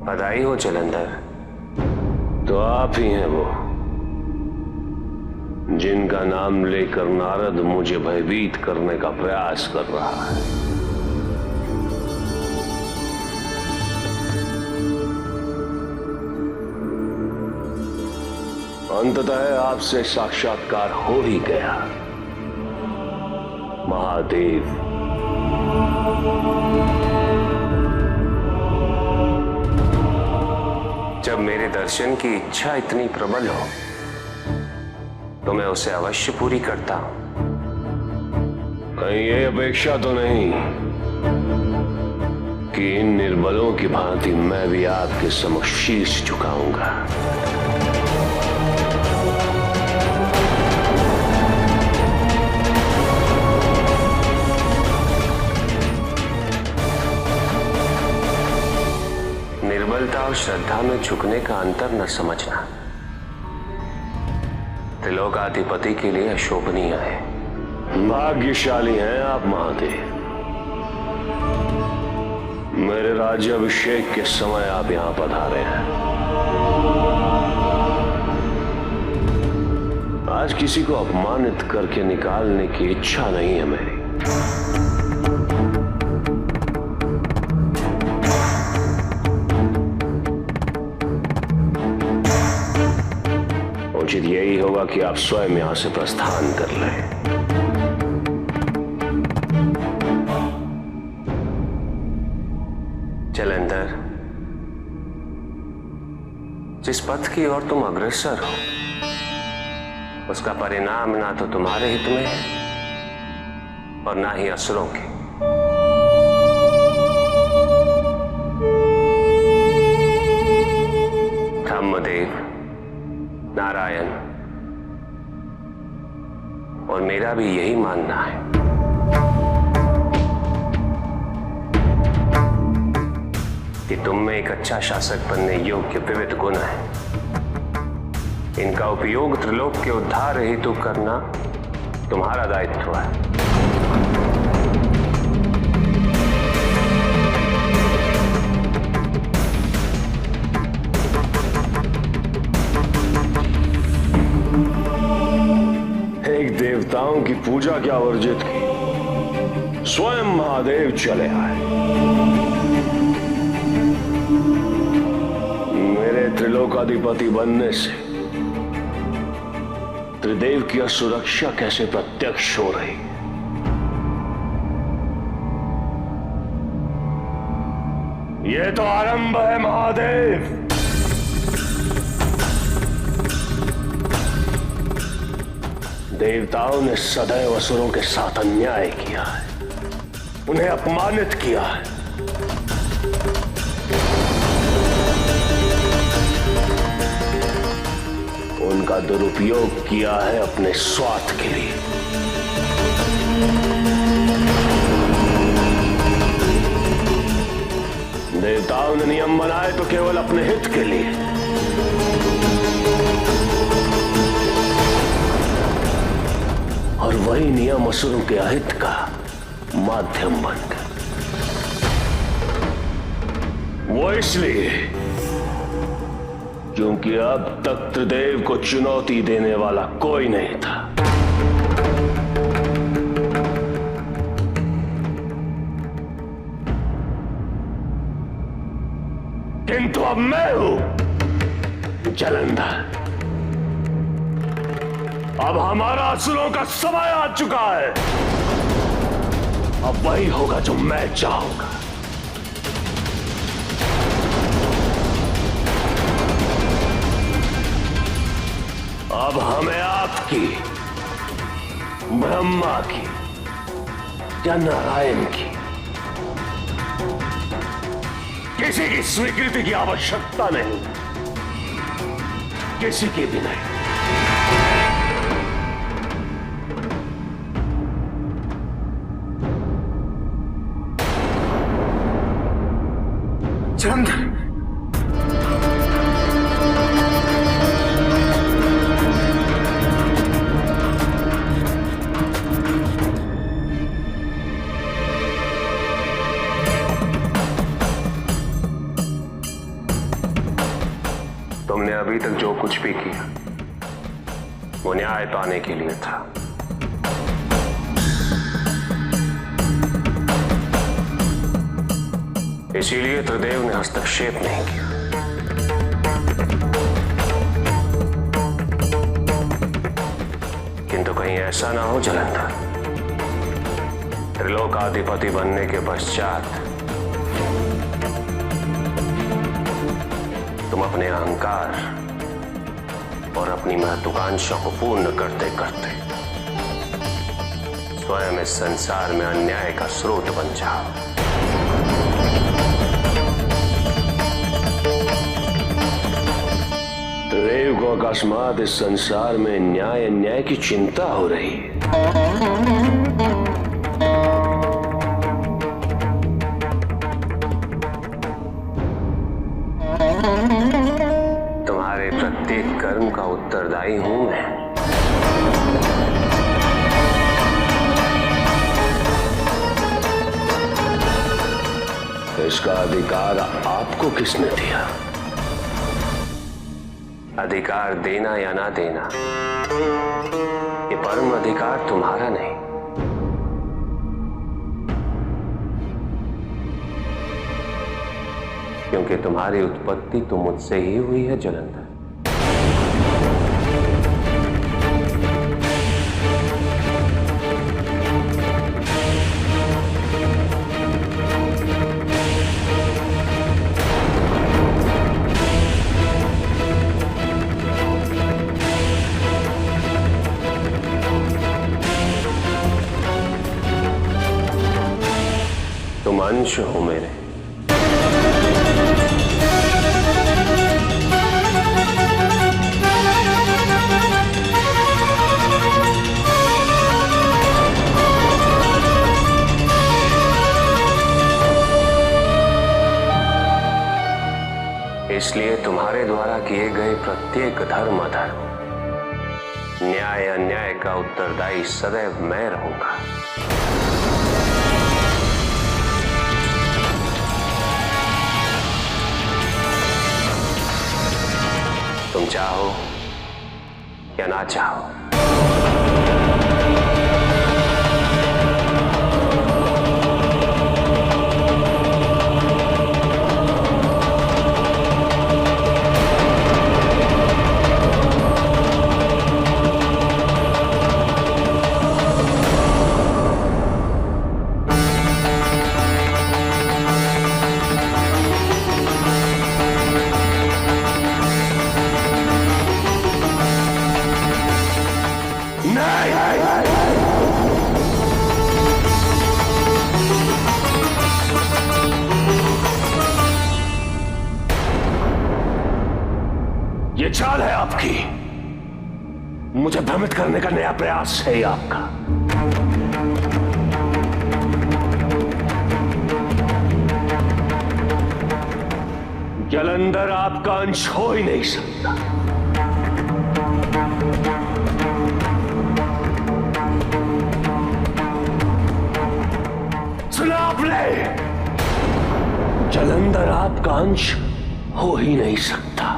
बधाई हो जलंधर। तो आप ही हैं वो जिनका नाम लेकर नारद मुझे भयभीत करने का प्रयास कर रहा है। अंततः आपसे साक्षात्कार हो ही गया महादेव। जब मेरे दर्शन की इच्छा इतनी प्रबल हो तो मैं उसे अवश्य पूरी करता हूं। कहीं ये अपेक्षा तो नहीं कि इन निर्बलों की भांति मैं भी आपके समक्ष शीश झुकाऊंगा। निर्बलता और श्रद्धा में झुकने का अंतर न समझना त्रिलोकाधिपति के लिए अशोभनीय है। भाग्यशाली हैं आप महादेव। मेरे राज्याभिषेक के समय आप यहां पधारे हैं। आज किसी को अपमानित करके निकालने की इच्छा नहीं है मेरी। उचित यही होगा कि आप स्वयं यहां से प्रस्थान कर लें। जलंधर, जिस पथ की ओर तुम अग्रसर हो उसका परिणाम ना तो तुम्हारे हित में है और ना ही असुरों के। ब्रह्मदेव, नारायण और मेरा भी यही मानना है कि तुम में एक अच्छा शासक बनने योग्य विविध गुण है। इनका उपयोग त्रिलोक के उद्धार हेतु करना तुम्हारा दायित्व है। एक देवताओं की पूजा क्या वर्जित की, स्वयं महादेव चले आए। मेरे त्रिलोकाधिपति बनने से त्रिदेव की सुरक्षा कैसे प्रत्यक्ष हो रही। यह तो आरंभ है महादेव। देवताओं ने सदैव असुरों के साथ अन्याय किया है, उन्हें अपमानित किया है। उनका दुरुपयोग किया है अपने स्वार्थ के लिए। देवताओं ने नियम बनाए तो केवल अपने हित के लिए। और वही नियम असुरों के अहित का माध्यम बन गए। वो इसलिए क्योंकि अब तक त्रिदेव को चुनौती देने वाला कोई नहीं था। किंतु अब मैं हूं जलंधर। अब हमारा असुरों का समय आ चुका है। अब वही होगा जो मैं चाहूंगा। अब हमें आपकी, ब्रह्मा की या नारायण की किसी की स्वीकृति की आवश्यकता नहीं, किसी की भी नहीं। जलंधर, तुमने अभी तक जो कुछ भी किया वो न्याय पाने के लिए था। इसीलिए त्रिदेव ने हस्तक्षेप नहीं किया। किंतु कहीं ऐसा ना हो जलंधर, त्रिलोकाधिपति बनने के पश्चात तुम अपने अहंकार और अपनी महत्वाकांक्षा को पूर्ण करते करते स्वयं इस संसार में अन्याय का स्रोत बन जाओ। त्रिदेव को अकस्मात इस संसार में न्याय अन्याय की चिंता हो रही है। तुम्हारे प्रत्येक कर्म का उत्तरदायी हूं मैं। इसका अधिकार आपको किसने दिया? अधिकार देना या ना देना ये परम अधिकार तुम्हारा नहीं, क्योंकि तुम्हारी उत्पत्ति तो मुझसे ही हुई है जलंधर। तुम अंश हो मेरे। इसलिए तुम्हारे द्वारा किए गए प्रत्येक धर्म अधर्म, न्याय अन्याय का उत्तरदायी सदैव मैं रहूंगा। तुम चाहो या ना चाहो। ये चाल है आपकी, मुझे भ्रमित करने का नया प्रयास है आपका। जलंधर आपका अंश हो ही नहीं सकता। सुना आपने? जलंधर आपका अंश हो ही नहीं सकता।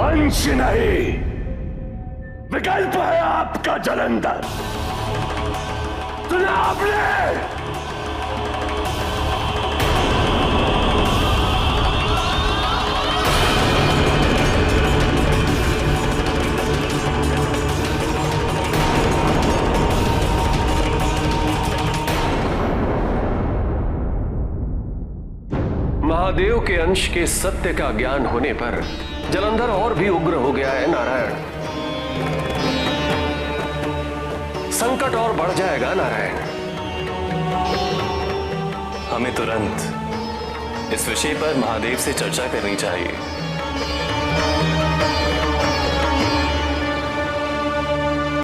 अंश नहीं, विकल्प है आपका जलंधर। सुना आपने? महादेव के अंश के सत्य का ज्ञान होने पर जलंधर और भी उग्र हो गया है नारायण। संकट और बढ़ जाएगा नारायण। हमें तुरंत इस विषय पर महादेव से चर्चा करनी चाहिए।